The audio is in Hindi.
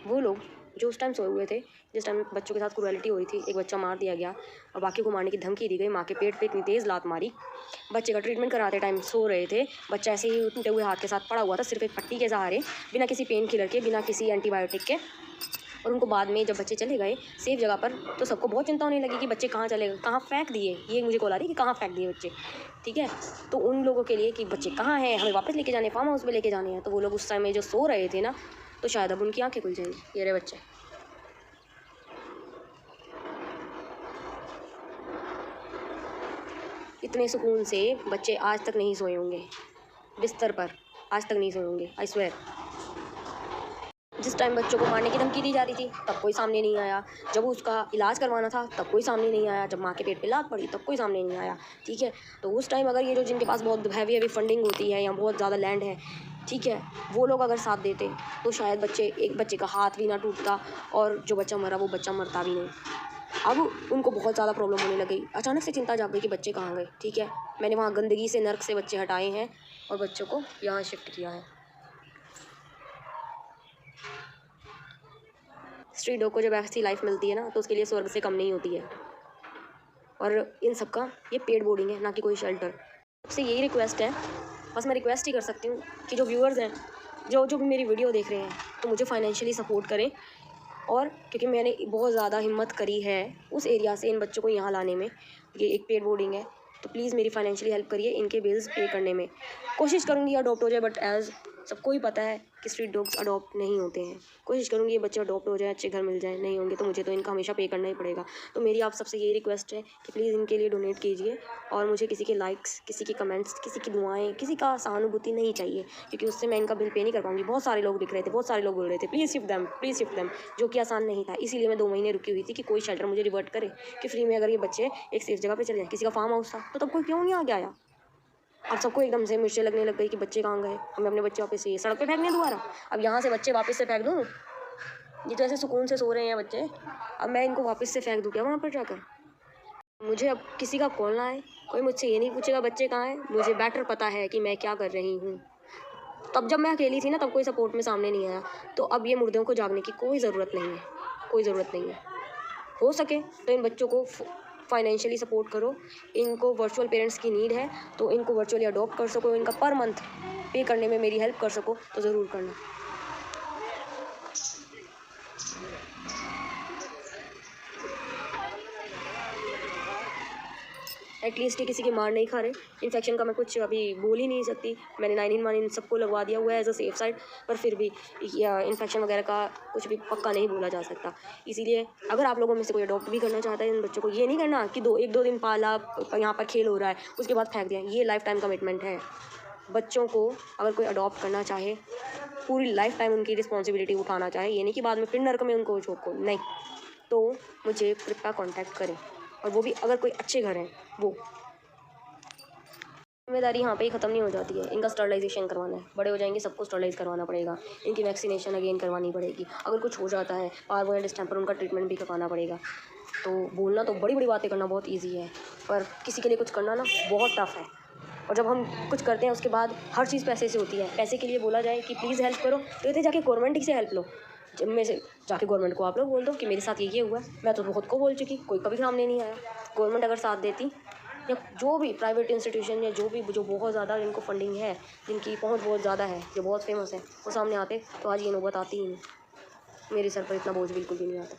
वो लोग जो उस टाइम सोए हुए थे, जिस टाइम बच्चों के साथ क्रूएलिटी हो रही थी, एक बच्चा मार दिया गया और बाकी को मारने की धमकी दी गई, माँ के पेट पे इतनी तेज़ लात मारी। बच्चे का ट्रीटमेंट कराते टाइम सो रहे थे, बच्चा ऐसे ही टूटे हुए हाथ के साथ पड़ा हुआ था, सिर्फ एक पट्टी के सहारे, बिना किसी पेन किलर के, बिना किसी एंटीबायोटिक के। और उनको बाद में जब बच्चे चले गए सेफ जगह पर, तो सबको बहुत चिंता होने लगी कि बच्चे कहाँ चले गए, कहाँ फेंक दिए। ये मुझे कॉल आ रही कि कहाँ फेंक दिए बच्चे, ठीक है। तो उन लोगों के लिए कि बच्चे कहाँ हैं, हमें वापस लेके जाने, फार्म हाउस में लेके जाने हैं, तो वो लोग उस समय जो सो रहे थे ना, तो शायद अब उनकी आंखें खुल जाएंगी। ये रहे बच्चे। इतने सुकून से बच्चे आज तक नहीं सोए होंगे बिस्तर पर, आज तक नहीं सोए होंगे, आई स्वेयर। जिस टाइम बच्चों को मारने की धमकी दी जा रही थी तब कोई सामने नहीं आया, जब उसका इलाज करवाना था तब कोई सामने नहीं आया, जब माँ के पेट पे लात पड़ी तब कोई सामने नहीं आया, ठीक है। तो उस टाइम अगर ये जो जिनके पास बहुत हैवी फंडिंग होती है या बहुत ज़्यादा लैंड है, ठीक है, वो लोग अगर साथ देते तो शायद एक बच्चे का हाथ भी ना टूटता और जो बच्चा मरा वो बच्चा मरता भी नहीं। अब उनको बहुत ज़्यादा प्रॉब्लम होने लग गई, अचानक से चिंता जाग गई कि बच्चे कहाँ गए, ठीक है। मैंने वहाँ गंदगी से, नर्क से बच्चे हटाए हैं और बच्चों को यहाँ शिफ्ट किया है। स्ट्रीट डॉग को जब ऐसी लाइफ मिलती है ना, तो उसके लिए स्वर्ग से कम नहीं होती है। और इन सब का ये पेड बोर्डिंग है, ना कि कोई शेल्टर। सबसे यही रिक्वेस्ट है, बस मैं रिक्वेस्ट ही कर सकती हूँ कि जो व्यूअर्स हैं, जो भी मेरी वीडियो देख रहे हैं, तो मुझे फाइनेंशियली सपोर्ट करें। और क्योंकि मैंने बहुत ज़्यादा हिम्मत करी है उस एरिया से इन बच्चों को यहाँ लाने में, ये एक पेड बोर्डिंग है, तो प्लीज़ मेरी फाइनेंशियली हेल्प करिए इनके बिल्स पे करने में। कोशिश करूँगी अडॉप्ट हो जाए, बट एज़ सबको ही पता है कि स्ट्रीट डॉग्स अडॉप्ट नहीं होते हैं। कोशिश करूँगी ये बच्चे अडॉप्ट हो जाए, अच्छे घर मिल जाए, नहीं होंगे तो मुझे तो इनका हमेशा पे करना ही पड़ेगा। तो मेरी आप सबसे यही रिक्वेस्ट है कि प्लीज़ इनके लिए डोनेट कीजिए, और मुझे किसी के लाइक्स, किसी के कमेंट्स, किसी की दुआएं, किसी का सहानुभूति नहीं चाहिए, क्योंकि उससे मैं इनका बिल पे नहीं कर पाऊँगी। बहुत सारे लोग दिख रहे थे, बहुत सारे लोग बोल रहे थे please shift them, please shift them, जो कि आसान नहीं था। इसीलिए मैं 2 महीने रुकी हुई थी कि कोई शेल्टर मुझे रिवर्ट करे कि फ्री में अगर ये बच्चे एक सेफ जगह पे चले जाएँ। किसी का फार्म हाउस था तो तब कोई क्यों नहीं आगे आया। अब सबको एकदम से मिर्चें लगने लग गई कि बच्चे कहाँ गए, हमें अपने बच्चे वापस चाहिए। सड़क पे फेंकने दोबारा, अब यहाँ से बच्चे वापस से फेंक दूँ? ये तो ऐसे सुकून से सो रहे हैं बच्चे, अब मैं इनको वापस से फेंक दूँ क्या वहाँ पर जाकर? मुझे अब किसी का कॉल ना आए, कोई मुझसे ये नहीं पूछेगा बच्चे कहाँ हैं। मुझे बेटर पता है कि मैं क्या कर रही हूँ। तब जब मैं अकेली थी ना, तब कोई सपोर्ट में सामने नहीं आया। तो अब ये मुर्दों को जागने की कोई ज़रूरत नहीं है, कोई ज़रूरत नहीं है। हो सके तो इन बच्चों को फाइनेंशियली सपोर्ट करो। इनको वर्चुअल पेरेंट्स की नीड है, तो इनको वर्चुअली अडॉप्ट कर सको, इनका पर मंथ पे करने में मेरी हेल्प कर सको तो ज़रूर करना। एटलीस्ट ये किसी की मार नहीं खा रहे। इन्फेक्शन का मैं कुछ अभी बोल ही नहीं सकती, मैंने 9-in-1 इन सबको लगवा दिया हुआ है एज अ सेफ साइड, पर फिर भी इन्फेक्शन वगैरह का कुछ भी पक्का नहीं बोला जा सकता। इसीलिए अगर आप लोगों में से कोई अडॉप्ट भी करना चाहता है इन बच्चों को, ये नहीं करना कि 1-2 दिन पाला, यहाँ पर खेल हो रहा है, उसके बाद फेंक दिया। ये लाइफ टाइम कमिटमेंट है। बच्चों को अगर कोई अडॉप्ट करना चाहे, पूरी लाइफ टाइम उनकी रिस्पॉन्सिबिलिटी उठाना चाहे, ये नहीं कि बाद में फिर नर्क में उनको झोंको, नहीं। तो मुझे कृपया कॉन्टैक्ट करें, और वो भी अगर कोई अच्छे घर हैं। वो जिम्मेदारी यहाँ पे ही ख़त्म नहीं हो जाती है, इनका स्टरलाइजेशन करवाना है। बड़े हो जाएंगे, सबको स्टरलाइज करवाना पड़ेगा, इनकी वैक्सीनेशन अगेन करवानी पड़ेगी। अगर कुछ हो जाता है पार्वो या डिस्टेंपर, उनका ट्रीटमेंट भी करवाना पड़ेगा। तो बोलना तो बड़ी बड़ी बातें करना बहुत ईजी है, पर किसी के लिए कुछ करना ना बहुत टफ है। और जब हम कुछ करते हैं उसके बाद हर चीज़ पैसे से होती है। पैसे के लिए बोला जाए कि प्लीज़ हेल्प करो, तो कहते जाके गवर्नमेंट से हेल्प लो। जब में से जाके गवर्नमेंट को आप लोग बोल दो कि मेरे साथ ये हुआ है। मैं तो बहुत को बोल चुकी, कोई कभी सामने नहीं आया। गवर्नमेंट अगर साथ देती, या जो भी प्राइवेट इंस्टीट्यूशन या जो बहुत ज़्यादा जिनको फंडिंग है, जिनकी पहुंच बहुत ज़्यादा है, जो बहुत फेमस है, वो सामने आते, तो आज ये नौबत आती ही नहीं। मेरे सर पर इतना बोझ बिल्कुल भी नहीं आता।